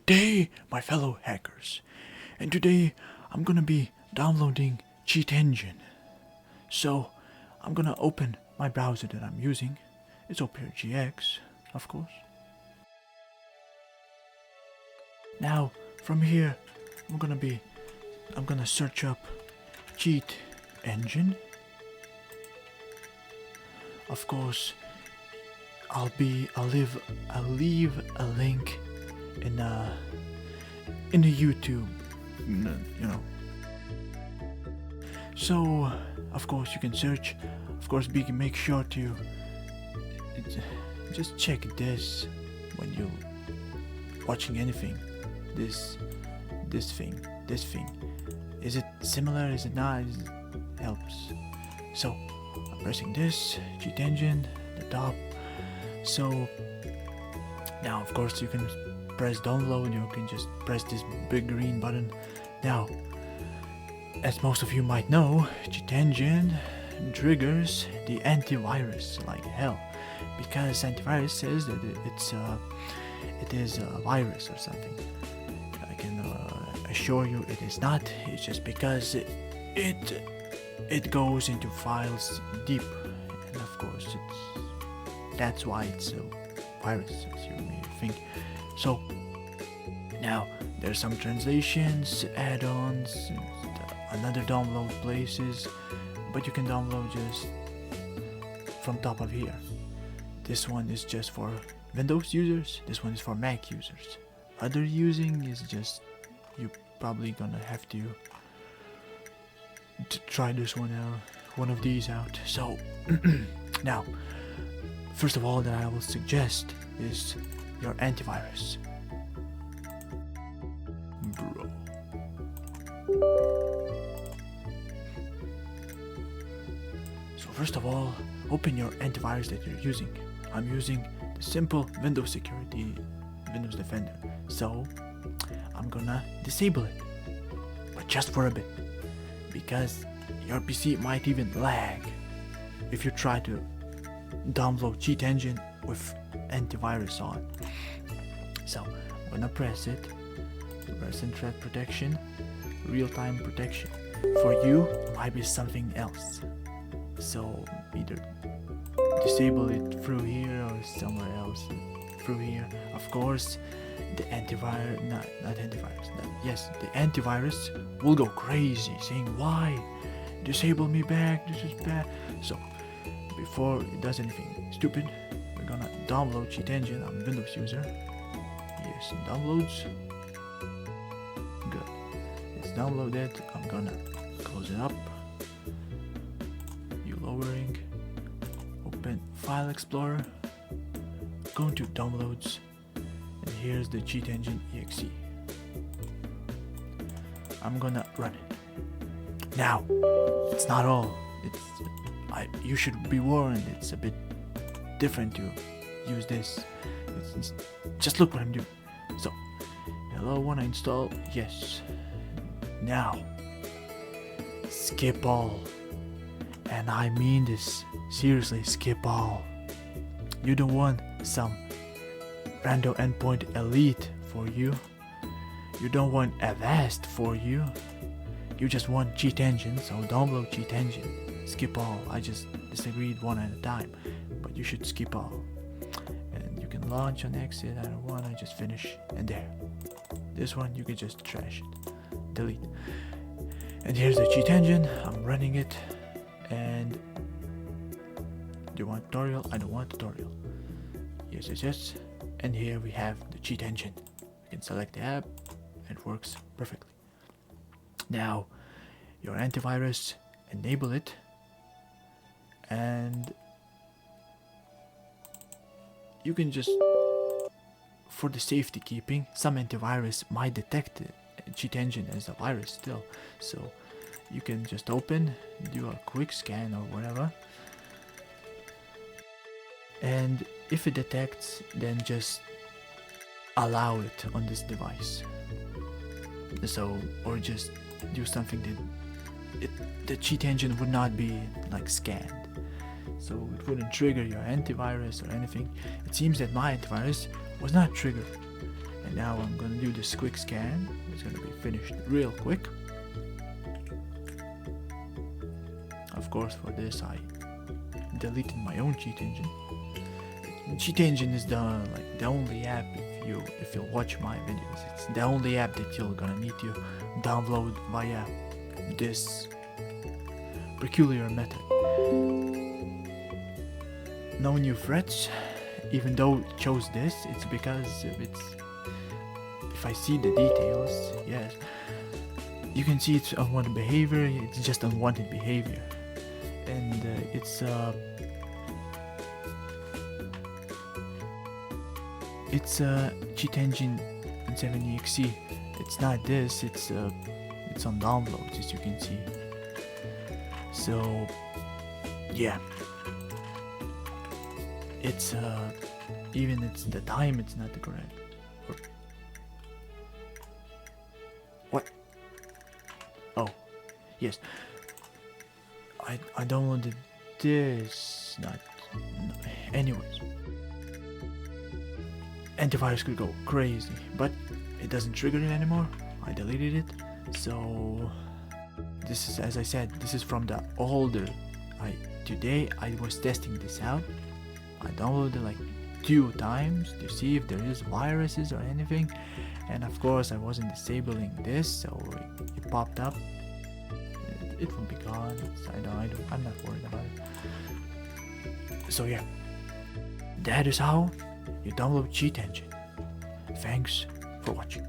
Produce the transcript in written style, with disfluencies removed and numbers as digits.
day, my fellow hackers. And today I'm gonna be downloading Cheat Engine. So I'm gonna open my browser that I'm using. It's OPERAGX, of course. Now from here I'm gonna search up Cheat Engine. Of course, I'll leave a link in the YouTube, you know. So of course you can search. Of course, make sure to just check this when you watching anything. This thing. Is it similar? Is it not? It helps. So I'm pressing this Cheat Engine, the top. So now of course you can press download. You can just press this big green button. Now, as most of you might know, Cheat Engine triggers the antivirus like hell, because antivirus says that it is a virus or something. I can assure you it is not. It's just because it goes into files deep, and of course that's why it's a virus, as you may think. So now there's some translations, add-ons, another download places, but you can download just from top of here. This one is just for Windows users, this one is for Mac users. Other using is just, you probably gonna have to try this one out, one of these out. So now, first of all that I will suggest is your antivirus. Bro. So first of all, open your antivirus that you're using. I'm using the simple Windows Security, Windows Defender. So I'm gonna disable it, but just for a bit, because your PC might even lag if you try to download Cheat Engine with antivirus on. So I'm gonna press it. Person threat protection, real-time protection. For you, it might be something else. So either disable it through here or somewhere else through here. Of course, the antivirus, the antivirus will go crazy saying, why? Disable me back, this is bad. So before it does anything stupid, we're gonna download Cheat Engine. I'm a Windows user. Yes, downloads. Good. It's downloaded. I'm gonna close it up. You lowering. Open File Explorer. Go to Downloads. And here's the Cheat Engine exe. I'm gonna run it. Now, it's not all. You should be warned. It's a bit different to use this. Just look what I'm doing. So, hello, wanna install? Yes. Now, skip all. And I mean this. Seriously, skip all. You don't want some random endpoint elite for you. You don't want Avast for you. You just want Cheat Engine, so download Cheat Engine. Skip all. I just disagreed one at a time, but you should skip all. And you can launch and exit. I don't want. I just finish, and there. This one you can just trash it, delete. And here's the Cheat Engine. I'm running it. And do you want tutorial? I don't want tutorial. Yes. And here we have the Cheat Engine. You can select the app, and it works perfectly. Now, your antivirus, enable it, and you can just, for the safety keeping, some antivirus might detect Cheat Engine as a virus still, so you can just open, do a quick scan or whatever, and if it detects, then just allow it on this device. So, or just do something that the Cheat Engine would not be like scanned, so it wouldn't trigger your antivirus or anything. It seems that my antivirus was not triggered, And now I'm gonna do this quick scan. It's gonna be finished real quick. Of course, for this I deleted my own cheat engine. Cheat engine is the only app if you watch my videos. It's the only app that you're gonna need to download via this peculiar method. No new threats. Even though it chose this, it's because if I see the details, yes, you can see it's unwanted behavior. It's just unwanted behavior, and it's cheat engine 7exe. It's not this. It's on downloads, as you can see. So yeah, it's even it's the time, it's not correct. What? Oh, yes. I downloaded this. Not. No. Anyways, antivirus could go crazy, but it doesn't trigger it anymore. I deleted it. So this is, as I said, this is from the older. Today I was testing this out. I downloaded like 2 times to see if there is viruses or anything, and of course I wasn't disabling this, so it popped up. It will be gone. I'm not worried about it. So yeah, that is how you download cheat engine. Thanks for watching.